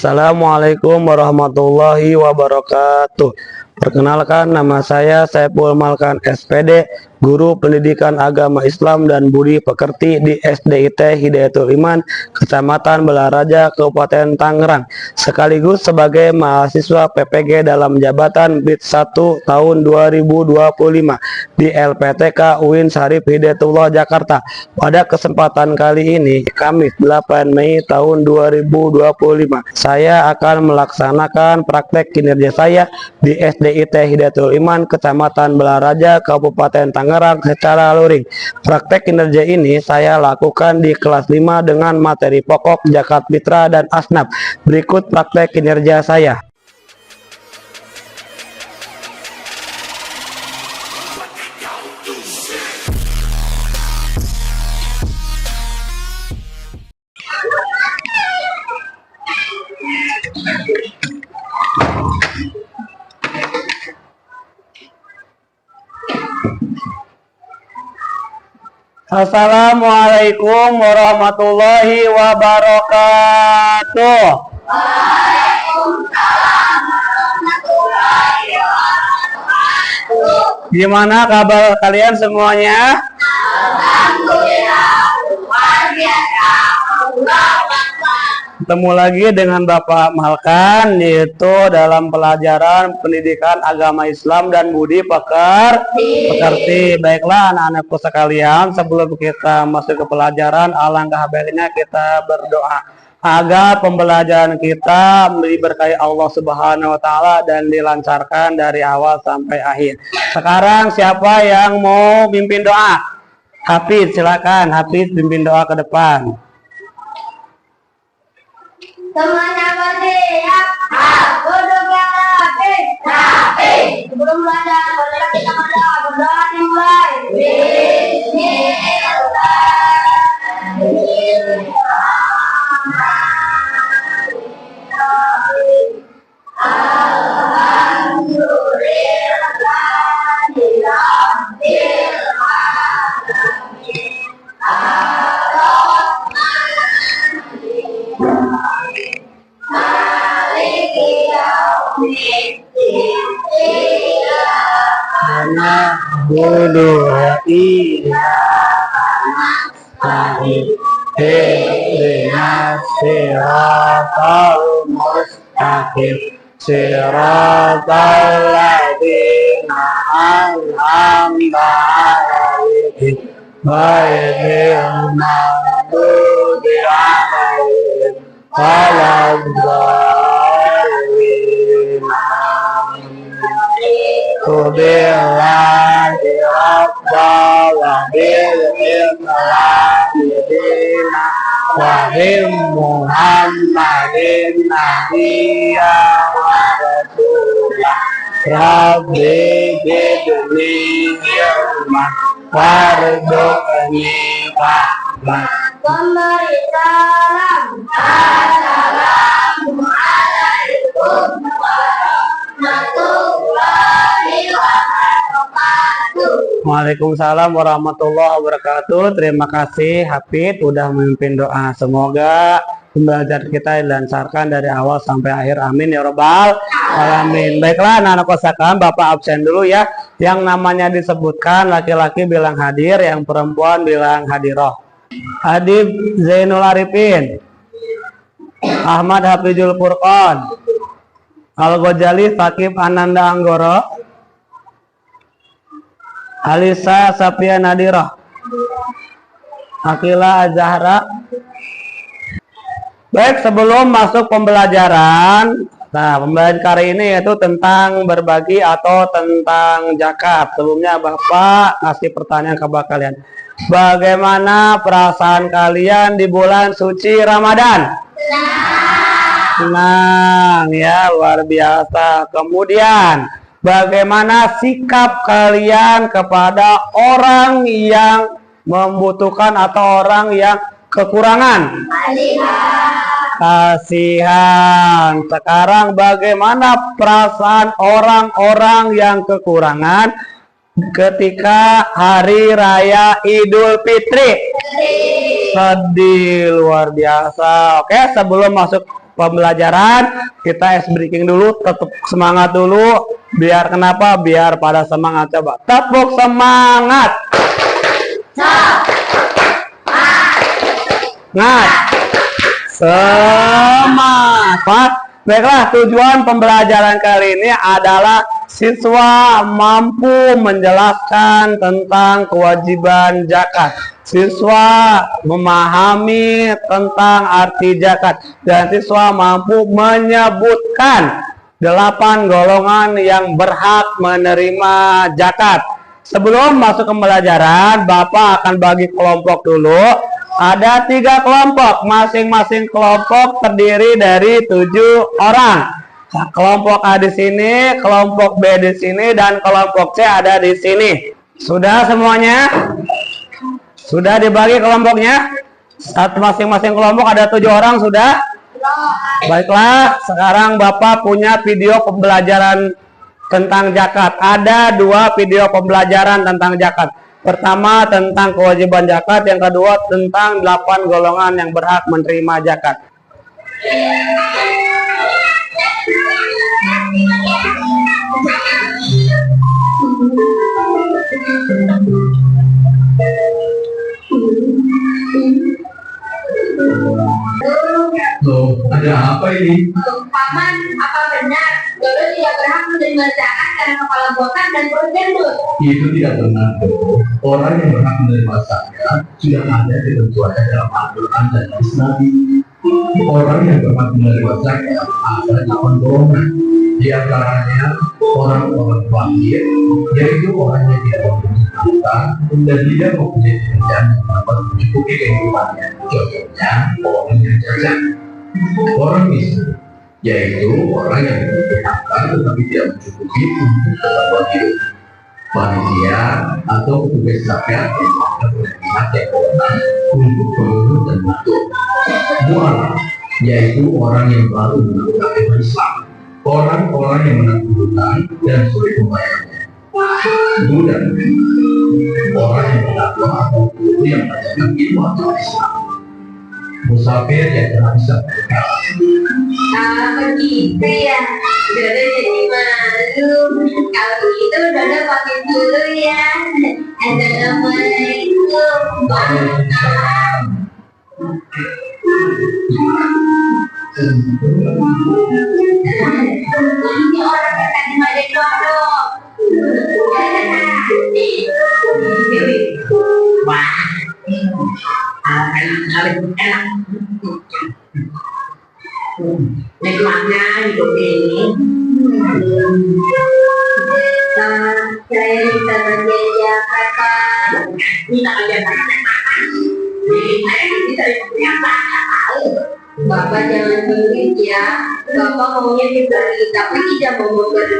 Assalamualaikum warahmatullahi wabarakatuh. Perkenalkan, nama saya Saiful Malkan SPD, Guru Pendidikan Agama Islam dan Budi Pekerti di SDIT Hidayatul Iman, Kecamatan Balaraja, Kabupaten Tangerang, sekaligus sebagai mahasiswa PPG dalam jabatan BID 1 tahun 2025 di LPTK UIN Syarif Hidayatullah Jakarta. Pada kesempatan kali ini, Kamis 8 Mei tahun 2025, saya akan melaksanakan praktek kinerja saya di SDIT Hidayatul Iman, Kecamatan Balaraja, Kabupaten Tangerang secara luring. Praktek kinerja ini saya lakukan di kelas 5 dengan materi pokok, zakat fitrah, dan asnaf. Berikut praktek kinerja saya. Assalamualaikum warahmatullahi wabarakatuh. Waalaikumsalam warahmatullahi wabarakatuh. Gimana kabar kalian semuanya? Alhamdulillah, luar biasa. Ketemu lagi dengan Bapak Malkan, yaitu dalam pelajaran pendidikan agama Islam dan Budi Pekerti. Baiklah anak-anakku sekalian, sebelum kita masuk ke pelajaran, alangkah baiknya kita berdoa agar pembelajaran kita diberkahi Allah Subhanahu wa taala dan dilancarkan dari awal sampai akhir. Sekarang siapa yang mau pimpin doa? Hafiz, silakan Hafiz pimpin doa ke depan. Semuanya bersiap. Duduk yang rapi. Sebelum belajar, bolehlah kita berdoa dimulai. Siratal ladzina an'amta 'alaihim ghairil maghdubi 'alaihim waladdallin. Billahi rabbal wa bil mu'minina wa bil Muhammadin nabiyya wa rasulah. Rabbi zidni ilman warzuqni fahman. Memberi salam. Assalamualaikum warahmatullahi wabarakatuh. Waalaikumsalam warahmatullahi wabarakatuh. Terima kasih Hafid udah memimpin doa. Semoga pembelajaran kita dilancarkan dari awal sampai akhir. Amin ya robbal alamin. Baiklah anak-anak sekalian, Bapak absen dulu ya. Yang namanya disebutkan laki-laki bilang hadir, yang perempuan bilang hadiroh. Adib Zainul Arifin, Ahmad Hafizul Furqan, Al-Ghazali Fakib Ananda Anggoro, Alisa Safia Nadirah, Akila Azahra. Baik, sebelum masuk pembelajaran, pembelajaran kali ini yaitu tentang berbagi atau tentang zakat. Sebelumnya Bapak kasih pertanyaan kepada kalian. Bagaimana perasaan kalian di bulan suci Ramadan? Senang ya, luar biasa. Kemudian bagaimana sikap kalian kepada orang yang membutuhkan atau orang yang kekurangan? Kasihan. Sekarang bagaimana perasaan orang-orang yang kekurangan ketika hari raya Idul Fitri? Sedih luar biasa. Oke, sebelum masuk pembelajaran. Kita ice breaking dulu, tetap semangat dulu. Biar kenapa? Biar pada semangat. Coba tepuk semangat. Semangat. Baiklah, tujuan pembelajaran kali ini adalah siswa mampu menjelaskan tentang kewajiban zakat. Siswa memahami tentang arti zakat dan siswa mampu menyebutkan 8 golongan yang berhak menerima zakat. Sebelum masuk ke pembelajaran, Bapak akan bagi kelompok dulu. Ada 3 kelompok, masing-masing kelompok terdiri dari 7 orang. Nah, kelompok A di sini, kelompok B di sini, dan kelompok C ada di sini. Sudah semuanya? Sudah dibagi kelompoknya? Masing-masing kelompok ada 7 orang, sudah? Baiklah, sekarang Bapak punya video pembelajaran tentang zakat. Ada 2 video pembelajaran tentang zakat. Pertama tentang kewajiban zakat, yang kedua tentang 8 golongan yang berhak menerima zakat. Loh, ada apa ini? Paman, apa benar Dodo tidak berhak menerima zakat karena kepala botak dan perut gendut? Itu tidak benar. Orang yang berhak menerima zakat sudah ada ketentuannya dalam Al-Quran dan hadis Nabi. Orang yang berhak menerima zakat ada 8 golongan. Di antaranya orang-orang fakir, yaitu orang yang tidak mempunyai harta dan tidak mempunyai pekerjaan yang dapat mencukupi kehidupannya. Contohnya orang yang cacat. Orang miskin, yaitu orang yang memiliki harta tetapi tidak mencukupi untuk kebutuhan hidup. Panitia atau petugas zakat yang akan berpihak yang berwenang untuk pengurus dan matur. Mualaf, yaitu orang yang baru mengaku agama Islam, orang-orang yang menanggung hutang dan sulit membayarnya. Budak, orang yang mengaku atau guru yang mengajarkan ilmu agama Islam. Musafir yang telah bisa berkata. Begitu ya. Dodo jadi malu. Kalau begitu Dodo pakai dulu ya. Assalamualaikum. Waalaikumsalam. Ini orang yang tadi ngajak Dodo. Wah, enak. Nikmatnya hidup ini. Saya bisa berjaya kata. Kita aja jadi saya bisa yang Bapak jangan pelit ya. Bapak maunya diberi tapi tidak mau memberi.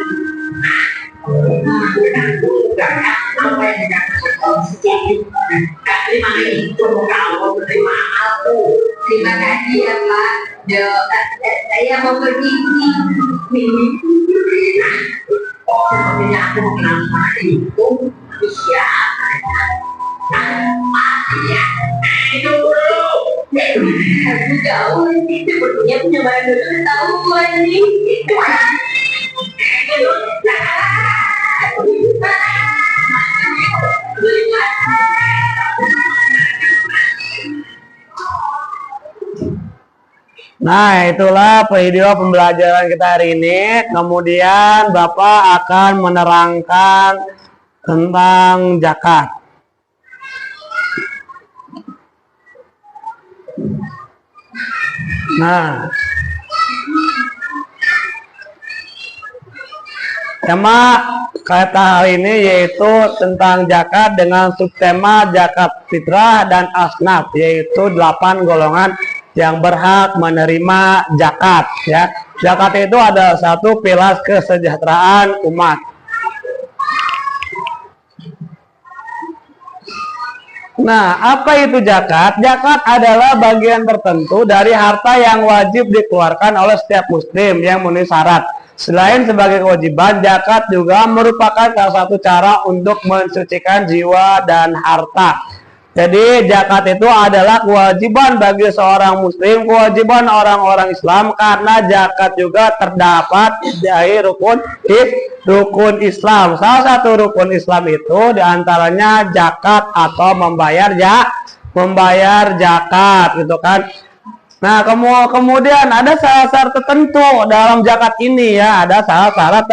apa yang dikatakan sejati. Terima kasih kamu terima aku. Terima kasih ya Pak. Saya mau pergi. Sepertinya aku mengenal sama itu siapa? Ya, itu dulu. Aku tahu sepertinya penyebaran dulu tahu ini. Nah, itulah video pembelajaran kita hari ini. Kemudian Bapak akan menerangkan tentang zakat. Nah, tema kata hari ini yaitu tentang zakat dengan subtema zakat fitrah dan asnaf, yaitu 8 golongan yang berhak menerima zakat. Ya, zakat itu adalah satu pilar kesejahteraan umat. Nah, apa itu zakat? Zakat adalah bagian tertentu dari harta yang wajib dikeluarkan oleh setiap muslim yang memenuhi syarat. Selain sebagai kewajiban, zakat juga merupakan salah satu cara untuk mensucikan jiwa dan harta. Jadi zakat itu adalah kewajiban bagi seorang muslim, kewajiban orang-orang Islam, karena zakat juga terdapat dari rukun Islam. Salah satu rukun Islam itu diantaranya zakat atau membayar zakat gitu kan. Nah, kemudian ada syarat tertentu dalam zakat ini ya, ada syarat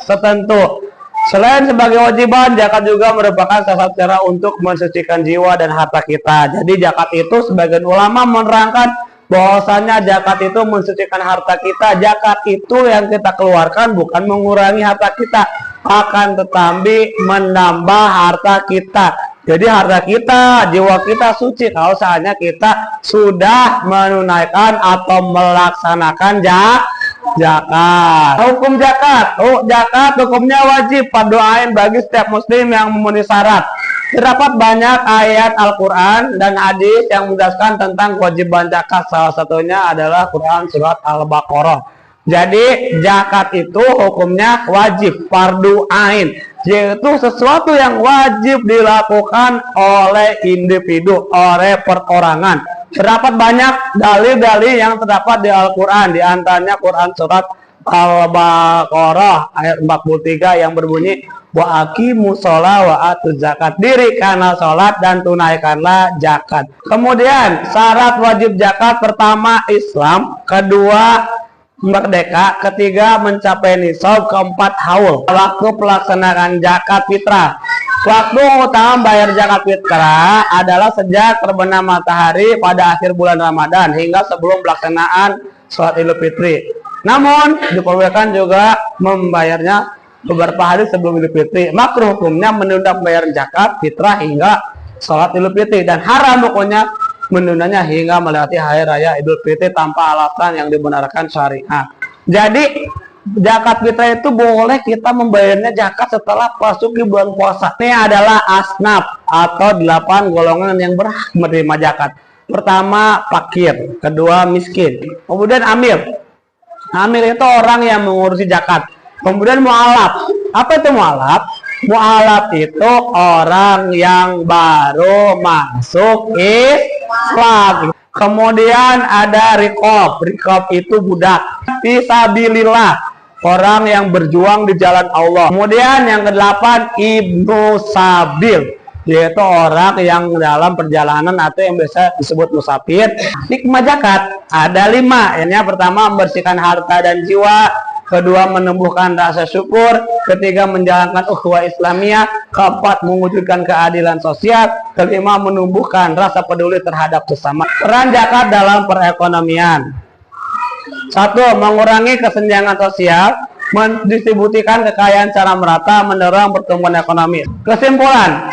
tertentu. Selain sebagai kewajiban, zakat juga merupakan salah satu cara untuk mensucikan jiwa dan harta kita. Jadi zakat itu sebagian ulama menerangkan bahwasanya zakat itu mensucikan harta kita. Zakat itu yang kita keluarkan bukan mengurangi harta kita, akan tetapi menambah harta kita. Jadi harta kita, jiwa kita suci kalau seandainya kita sudah menunaikan atau melaksanakan zakat. Hukum zakat, zakat hukumnya wajib fardu ain bagi setiap muslim yang memenuhi syarat. Terdapat banyak ayat Al-Quran dan hadis yang menjelaskan tentang kewajiban zakat. Salah satunya adalah Quran surat Al-Baqarah. Jadi zakat itu hukumnya wajib fardu ain, yaitu sesuatu yang wajib dilakukan oleh individu, oleh perorangan. Terdapat banyak dalil-dalil yang terdapat di Al-Quran, di antaranya Quran surat Al-Baqarah ayat 43 yang berbunyi wa aqimus shalah wa atuz zakat, dirikanlah salat dan tunaikanlah zakat. Kemudian syarat wajib zakat pertama Islam, kedua merdeka, ketiga mencapai nisab, keempat haul. Waktu pelaksanaan zakat fitrah. Waktu utama bayar zakat fitrah adalah sejak terbenam matahari pada akhir bulan Ramadan hingga sebelum pelaksanaan sholat Idul Fitri. Namun diperbolehkan juga membayarnya beberapa hari sebelum Idul Fitri. Makruh hukumnya menunda pembayaran zakat fitrah hingga sholat Idul Fitri, dan haram hukumnya menundanya hingga melewati hari raya Idul Fitri tanpa alasan yang dibenarkan syariat. Jadi zakat fitrah itu boleh kita membayarnya zakat setelah masuk di bulan puasa. Ini adalah asnaf atau 8 golongan yang berhak menerima zakat. Pertama fakir, kedua miskin, kemudian amil. Amil itu orang yang mengurusi zakat. Kemudian mu'alaf. Apa itu mu'alaf? Mu'alaf itu orang yang baru masuk Islam. Kemudian ada riqab. Riqab itu budak. Fisabilillah, orang yang berjuang di jalan Allah. Kemudian yang ke-8 ibnu sabil, yaitu orang yang dalam perjalanan atau yang biasa disebut musafir. Hikmah zakat ada 5. Yang pertama membersihkan harta dan jiwa, kedua menumbuhkan rasa syukur, ketiga menjalankan ukhuwah Islamiyah, keempat mewujudkan keadilan sosial, kelima menumbuhkan rasa peduli terhadap sesama. Peran zakat dalam perekonomian. 1. Mengurangi kesenjangan sosial, mendistribusikan kekayaan secara merata, mendorong pertumbuhan ekonomi. Kesimpulan,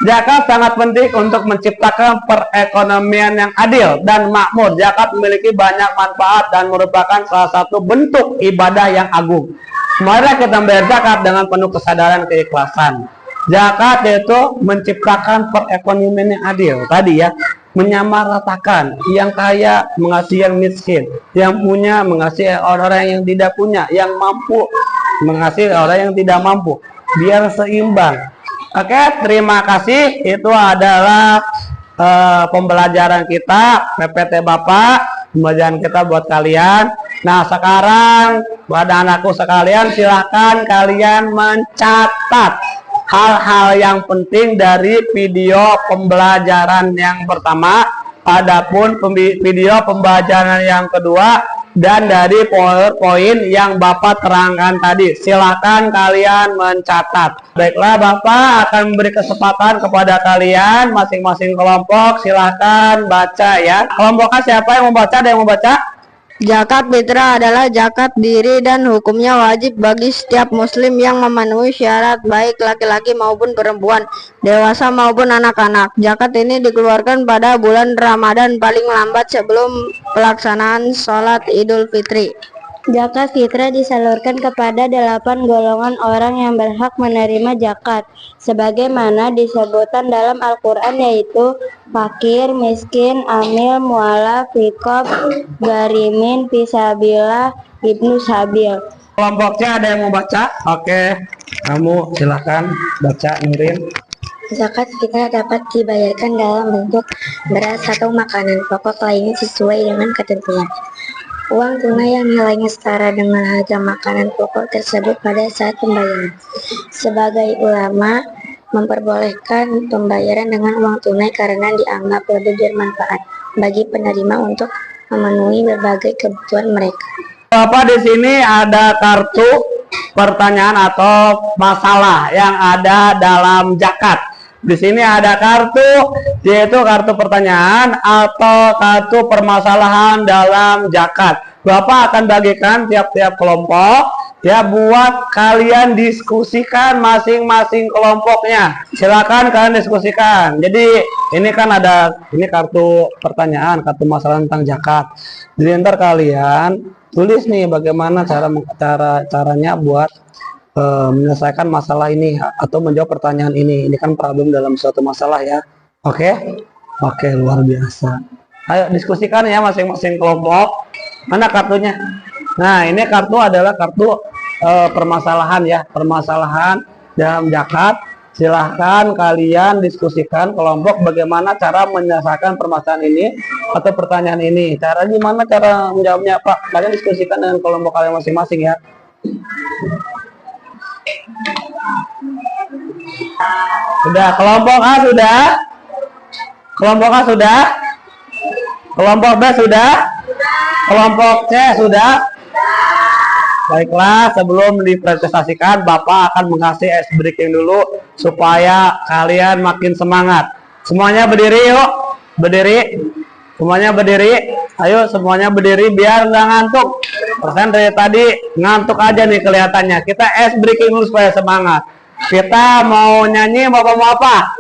zakat sangat penting untuk menciptakan perekonomian yang adil dan makmur. Zakat memiliki banyak manfaat dan merupakan salah satu bentuk ibadah yang agung. Mari kita membayar zakat dengan penuh kesadaran dan keikhlasan. Zakat itu menciptakan perekonomian yang adil. Tadi ya, menyamaratakan, yang kaya mengasihi yang miskin, yang punya mengasihi orang yang tidak punya, yang mampu mengasihi orang yang tidak mampu, biar seimbang. Oke, terima kasih. Itu adalah pembelajaran kita, PPT Bapak, pembelajaran kita buat kalian. Nah, sekarang buat anakku sekalian, silahkan kalian mencatat hal-hal yang penting dari video pembelajaran yang pertama, adapun video pembelajaran yang kedua, dan dari poin-poin yang Bapak terangkan tadi. Silakan kalian mencatat. Baiklah, Bapak akan memberi kesempatan kepada kalian masing-masing kelompok. Silakan baca ya. Kelompoknya siapa yang membaca? Ada yang membaca? Zakat fitrah adalah zakat diri dan hukumnya wajib bagi setiap muslim yang memenuhi syarat, baik laki-laki maupun perempuan, dewasa maupun anak-anak. Zakat ini dikeluarkan pada bulan Ramadan paling lambat sebelum pelaksanaan sholat Idul Fitri. Zakat fitrah disalurkan kepada 8 golongan orang yang berhak menerima zakat, sebagaimana disebutkan dalam Al-Quran, yaitu fakir, miskin, amil, mu'alaf, riqab, garimin, fisabilillah, ibnu sabil. Kelompoknya ada yang mau baca? Oke, kamu silakan baca, Nurin. Zakat fitrah dapat dibayarkan dalam bentuk beras atau makanan pokok lainnya sesuai dengan ketentuan. Uang tunai yang nilainya setara dengan harga makanan pokok tersebut pada saat pembayaran. Sebagai ulama memperbolehkan pembayaran dengan uang tunai karena dianggap lebih bermanfaat bagi penerima untuk memenuhi berbagai kebutuhan mereka. Bapak, di sini ada kartu pertanyaan atau masalah yang ada dalam zakat. Di sini ada kartu, yaitu kartu pertanyaan atau kartu permasalahan dalam zakat. Bapak akan bagikan tiap-tiap kelompok ya buat kalian diskusikan masing-masing kelompoknya. Silakan kalian diskusikan. Jadi ini kan ini kartu pertanyaan, kartu masalah tentang zakat. Jadi ntar kalian tulis nih bagaimana caranya buat menyelesaikan masalah ini atau menjawab pertanyaan ini. Ini kan problem dalam suatu masalah ya. Oke? Oke, luar biasa. Ayo diskusikan ya masing-masing kelompok. Mana kartunya? Nah, ini kartu adalah kartu permasalahan ya, permasalahan dalam zakat. Silahkan kalian diskusikan kelompok bagaimana cara menyelesaikan permasalahan ini atau pertanyaan ini. Cara gimana cara menjawabnya, Pak? Kalian diskusikan dengan kelompok kalian masing-masing ya. Sudah, kelompok A sudah? Kelompok A sudah? Kelompok B sudah? Kelompok C sudah? Baiklah, sebelum dipresentasikan, Bapak akan mengasih ice breaking dulu supaya kalian makin semangat. Semuanya berdiri yuk, berdiri. Semuanya berdiri. Ayo semuanya berdiri biar nggak ngantuk. Persen dari tadi ngantuk aja nih kelihatannya. Kita ice breaking dulu supaya semangat. Kita mau nyanyi, Bapak mau apa?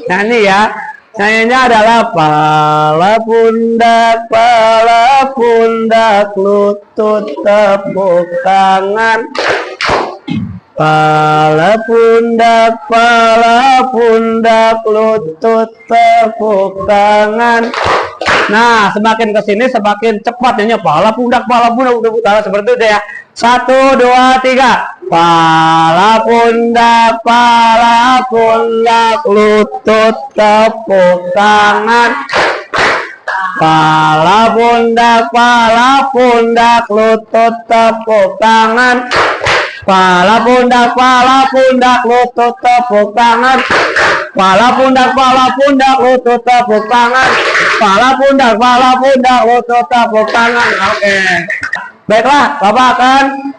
Nyanyi ya. Nyanyinya adalah pala pundak, lutut tepuk tangan. Pala pundak, lutut tepuk tangan. Nah, semakin kesini semakin cepat nyanyi pala pundak, lutut tangan seperti itu ya. 1, 2, 3. Pala pundak, lutut tepuk tangan. Pala pundak, lutut tepuk tangan. Pala pundak, lutut tepuk tangan. Pala pundak, lutut tepuk tangan. Pala pundak, lutut tepuk tangan. Oke. Baiklah, Bapak akan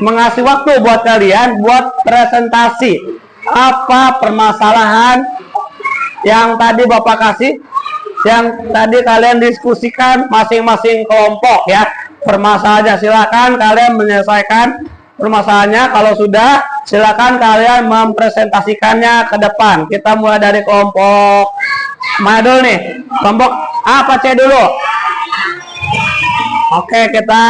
mengasih waktu buat kalian buat presentasi apa permasalahan yang tadi Bapak kasih, yang tadi kalian diskusikan masing-masing kelompok ya. Permasalahannya silakan kalian menyelesaikan permasalahannya. Kalau sudah, silakan kalian mempresentasikannya ke depan. Kita mulai dari kelompok mana dulu nih? Kelompok A apa C dulu? Oke, kita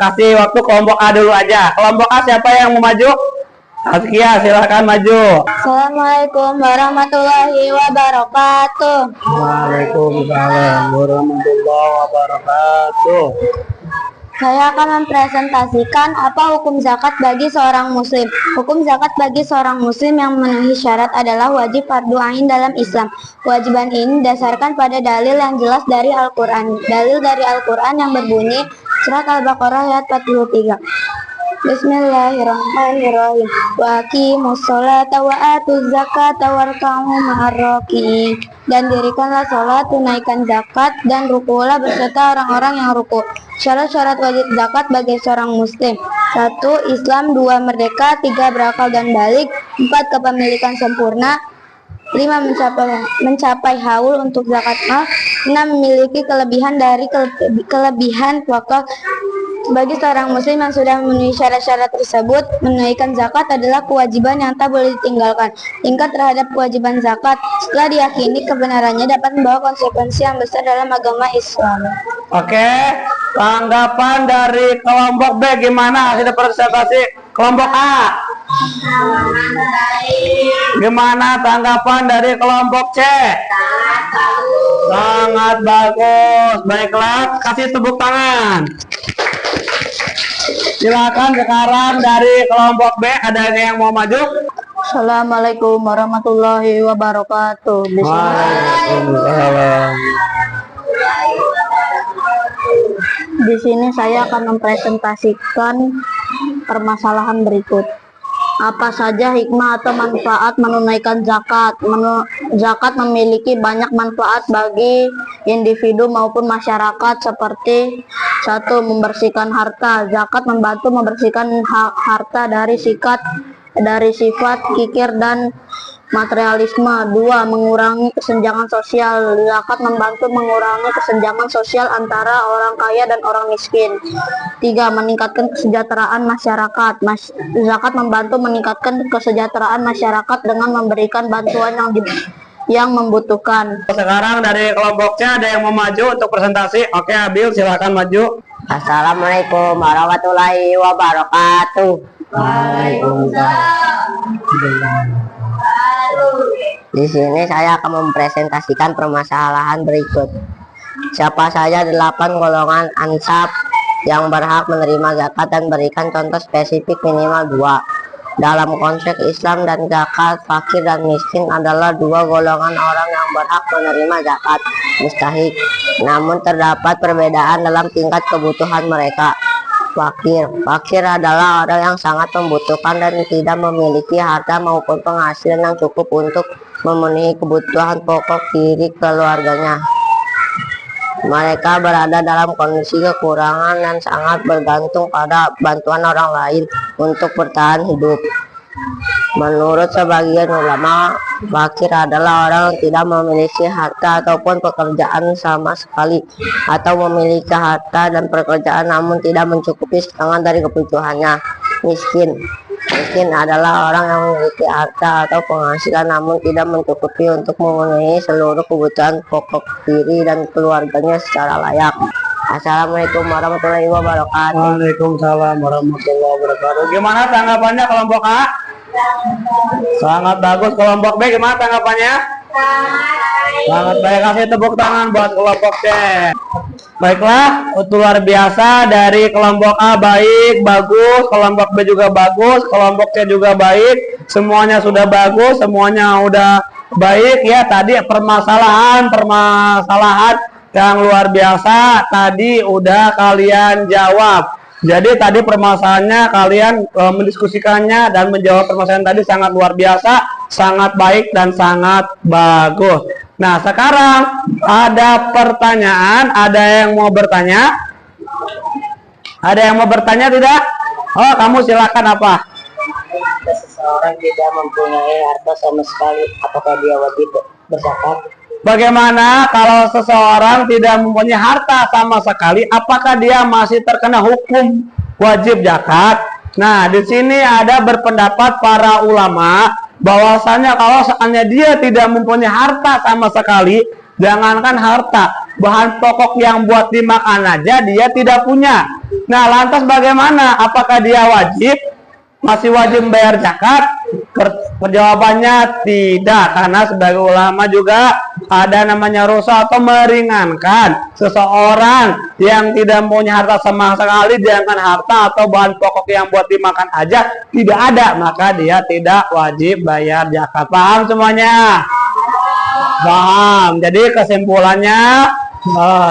kasih waktu kelompok A dulu aja. Kelompok A siapa yang mau maju? Azkia, silakan maju. Assalamualaikum warahmatullahi wabarakatuh. Waalaikumsalam warahmatullahi wabarakatuh. Saya akan mempresentasikan apa hukum zakat bagi seorang muslim. Hukum zakat bagi seorang muslim yang memenuhi syarat adalah wajib fardu ain dalam Islam. Kewajiban ini didasarkan pada dalil yang jelas dari Al-Quran. Dalil dari Al-Quran yang berbunyi surat Al-Baqarah ayat 43. Bismillahirrahmanirrahim. Wa aqimus sholata wa atuz zakata warka'u ma'ar raki'in. Dan dirikanlah sholat, tunaikan zakat, dan rukulah beserta orang-orang yang ruku. Syarat-syarat wajib zakat bagi seorang muslim: 1. Islam. 2. Merdeka. 3. Berakal dan balik. 4. Kepemilikan sempurna. 5. Mencapai haul untuk zakat mal. 6. Memiliki kelebihan dari kelebihan pokok. Bagi seorang muslim yang sudah memenuhi syarat-syarat tersebut, menunaikan zakat adalah kewajiban yang tak boleh ditinggalkan. Tingkat terhadap kewajiban zakat setelah diyakini kebenarannya dapat membawa konsekuensi yang besar dalam agama Islam. Oke, tanggapan dari kelompok B gimana hasil presentasi kelompok A? Gimana tanggapan dari kelompok C? Sangat bagus. Baiklah, kasih tepuk tangan. Silakan sekarang dari kelompok B, ada yang mau maju? Assalamualaikum warahmatullahi wabarakatuh. Waalaikumsalam. Di sini saya akan mempresentasikan permasalahan berikut. Apa saja hikmah atau manfaat menunaikan zakat? Zakat memiliki banyak manfaat bagi individu maupun masyarakat seperti: 1. Membersihkan harta. Zakat membantu membersihkan harta dari sifat kikir dan materialisme. 2. Mengurangi kesenjangan sosial. Zakat membantu mengurangi kesenjangan sosial antara orang kaya dan orang miskin. 3. Meningkatkan kesejahteraan masyarakat. Zakat membantu meningkatkan kesejahteraan masyarakat dengan memberikan bantuan yang membutuhkan. Sekarang dari kelompoknya ada yang mau maju untuk presentasi. Oke, Abil, silakan maju. Assalamualaikum warahmatullahi wabarakatuh. Di sini saya akan mempresentasikan permasalahan berikut. Siapa saja 8 golongan ansab yang berhak menerima zakat, dan berikan contoh spesifik minimal 2. Dalam konteks Islam dan zakat, fakir dan miskin adalah 2 golongan orang yang berhak menerima zakat mustahik. Namun terdapat perbedaan dalam tingkat kebutuhan mereka. Fakir adalah orang yang sangat membutuhkan dan tidak memiliki harta maupun penghasilan yang cukup untuk memenuhi kebutuhan pokok diri keluarganya. Mereka berada dalam kondisi kekurangan dan sangat bergantung pada bantuan orang lain untuk bertahan hidup. Menurut sebagian ulama, fakir adalah orang yang tidak memiliki harta ataupun pekerjaan sama sekali, atau memiliki harta dan pekerjaan namun tidak mencukupi setengah dari kebutuhannya. Miskin adalah orang yang memiliki harta atau penghasilan namun tidak mencukupi untuk memenuhi seluruh kebutuhan pokok diri dan keluarganya secara layak. Assalamualaikum warahmatullahi wabarakatuh. Waalaikumsalam warahmatullahi wabarakatuh. Gimana tanggapannya kelompok A? Sangat bagus. Kelompok B gimana tanggapannya? Sangat baik. Kasih tepuk tangan buat kelompok C. Baiklah, luar biasa dari kelompok A baik, bagus, kelompok B juga bagus, kelompok C juga baik. Semuanya sudah bagus, semuanya udah baik ya. Tadi permasalahan yang luar biasa tadi udah kalian jawab. Jadi tadi permasalahannya kalian mendiskusikannya dan menjawab permasalahan tadi sangat luar biasa, sangat baik dan sangat bagus. Nah, sekarang ada pertanyaan, ada yang mau bertanya? Ada yang mau bertanya tidak? Oh, kamu silakan apa? Seseorang tidak mempunyai harta sama sekali, apakah dia wajib berzakat? Bagaimana kalau seseorang tidak mempunyai harta sama sekali, apakah dia masih terkena hukum wajib zakat? Nah, di sini ada berpendapat para ulama bahwasanya kalau seandainya dia tidak mempunyai harta sama sekali, jangankan harta, bahan pokok yang buat dimakan aja dia tidak punya. Nah, lantas bagaimana? Apakah dia masih wajib membayar zakat? Jawabannya tidak, karena sebagai ulama juga ada namanya rukhsah atau meringankan. Seseorang yang tidak punya harta sama sekali, jangan harta atau bahan pokok yang buat dimakan aja tidak ada, maka dia tidak wajib bayar zakat. Paham semuanya? Paham. Jadi kesimpulannya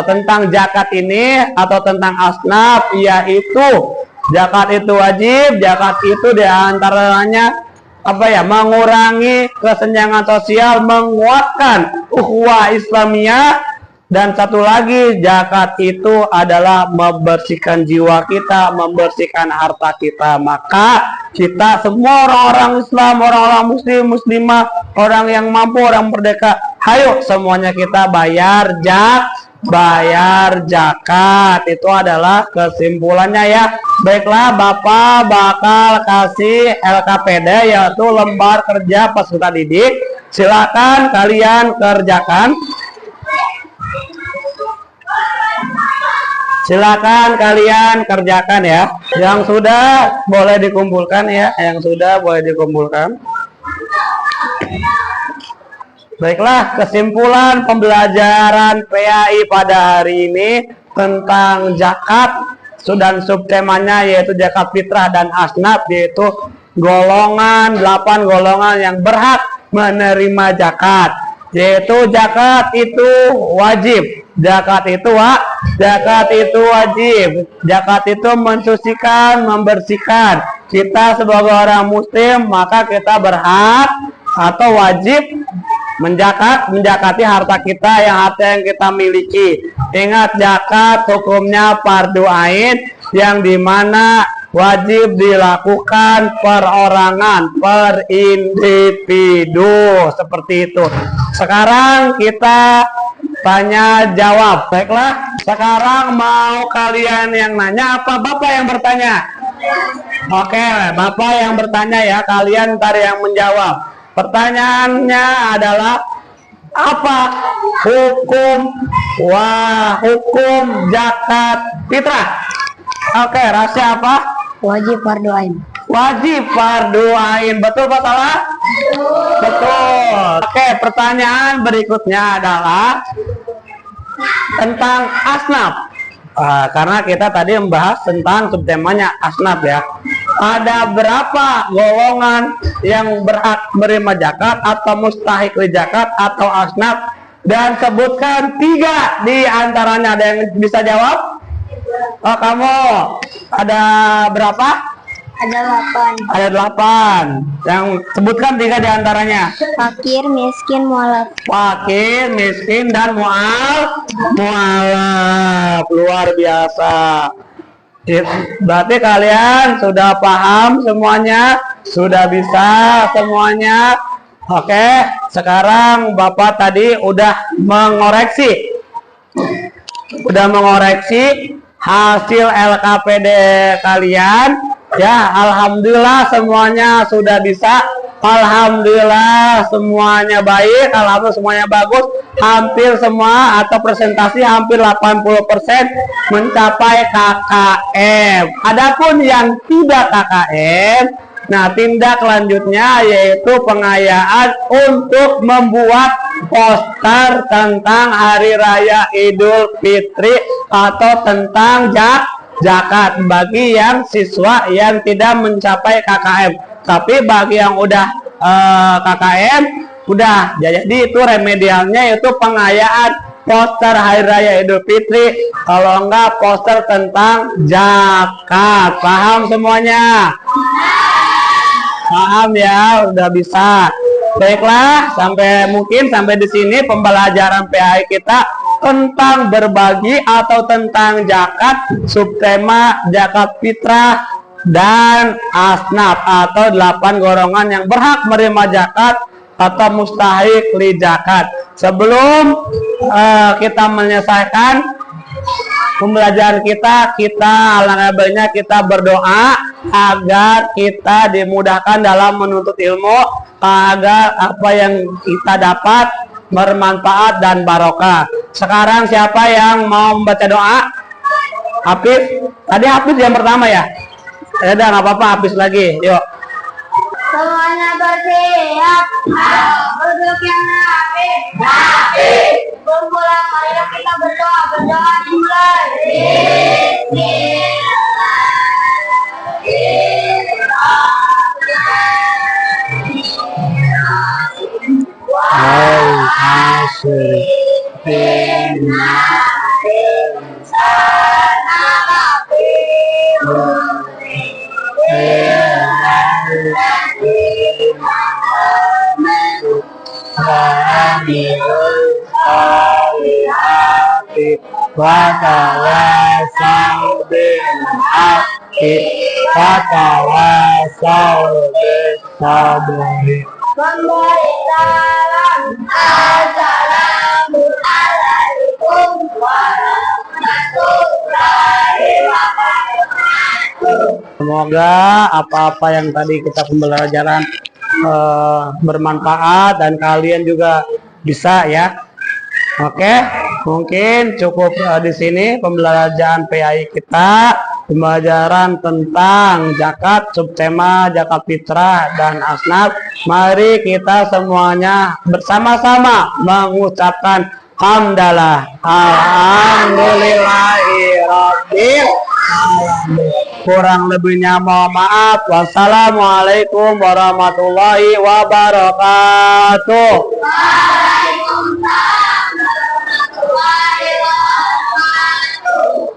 tentang zakat ini atau tentang asnaf, yaitu zakat itu wajib, zakat itu diantaranya mengurangi kesenjangan sosial, menguatkan ukhuwah Islamiyah, dan satu lagi zakat itu adalah membersihkan jiwa kita, membersihkan harta kita. Maka kita semua orang-orang Islam, orang-orang muslim, muslimah, orang yang mampu, orang merdeka, hayo semuanya kita bayar zakat. Itu adalah kesimpulannya ya. Baiklah, Bapak bakal kasih LKPD, yaitu lembar kerja peserta didik. Silakan kalian kerjakan. Silakan kalian kerjakan ya. Yang sudah boleh dikumpulkan ya. Baiklah, kesimpulan pembelajaran PAI pada hari ini tentang zakat dan subtemanya yaitu zakat fitrah dan asnaf, yaitu golongan 8 golongan yang berhak menerima zakat, yaitu zakat itu wajib. Zakat itu wajib. Zakat itu mensucikan, membersihkan. Kita sebagai orang muslim maka kita berhak atau wajib menjakati harta kita, yang kita miliki. Ingat, zakat hukumnya fardu ain, yang dimana wajib dilakukan perorangan, per individu, seperti itu. Sekarang kita tanya jawab. Baiklah, sekarang mau kalian yang nanya apa Bapak yang bertanya? Oke, Bapak yang bertanya ya, kalian ntar yang menjawab. Pertanyaannya adalah apa hukum zakat fitrah? Oke, rahasia apa? Wajib fardu ain. Wajib fardu ain. Betul atau salah? Betul. Oke, pertanyaan berikutnya adalah tentang asnaf. Karena kita tadi membahas tentang subtemanya asnaf ya. Ada berapa golongan yang berhak menerima zakat atau mustahik zakat atau asnaf? Dan sebutkan 3 di antaranya. Ada yang bisa jawab? Oh, kamu ada berapa? Ada 8. Ada 8. Yang sebutkan 3 di antaranya. Fakir, miskin, mualaf. Fakir, miskin, dan mualaf. Luar biasa. Berarti kalian sudah paham semuanya, sudah bisa semuanya. Oke, sekarang Bapak tadi udah mengoreksi hasil LKPD kalian ya. Alhamdulillah semuanya sudah bisa. Alhamdulillah semuanya baik, alhamdulillah semuanya bagus. Hampir semua atau presentasi hampir 80% mencapai KKM. Adapun yang tidak KKM, nah tindak lanjutnya yaitu pengayaan untuk membuat poster tentang Hari Raya Idul Fitri atau tentang zakat bagi yang siswa yang tidak mencapai KKM. Tapi bagi yang udah KKM udah, jadi itu remedialnya itu pengayaan poster Hari Raya Idul Fitri, kalau enggak poster tentang zakat. Paham semuanya? Paham ya, udah bisa. Baiklah, mungkin sampai di sini pembelajaran PAI kita tentang berbagi atau tentang zakat, subtema zakat fitrah dan asnaf atau 8 golongan yang berhak menerima zakat atau mustahik li zakat. Sebelum kita menyelesaikan pembelajaran kita alangkah baiknya kita berdoa agar kita dimudahkan dalam menuntut ilmu, agar apa yang kita dapat bermanfaat dan barokah. Sekarang siapa yang mau membaca doa? Hafiz? Tadi Hafiz yang pertama ya? Ya udah, nggak apa-apa, Hafiz lagi. Yuk. Semuanya bersiap. Duduk yang rapi. Berpulang, marilah kita berdoa. Berdoa dimulai. Memberi salam. Assalamualaikum warahmatullahi wabarakatuh. Semoga apa-apa yang tadi kita pembelajaran bermanfaat dan kalian juga bisa ya. Oke, mungkin cukup di sini pembelajaran PAI kita, pembelajaran tentang zakat, subtema, zakat fitrah dan asnaf. Mari kita semuanya bersama-sama mengucapkan hamdalah. Alhamdulillahirabbil alamin. Kurang lebihnya mohon maaf. Wassalamualaikum warahmatullahi wabarakatuh. Waalaikumsalam warahmatullahi wabarakatuh.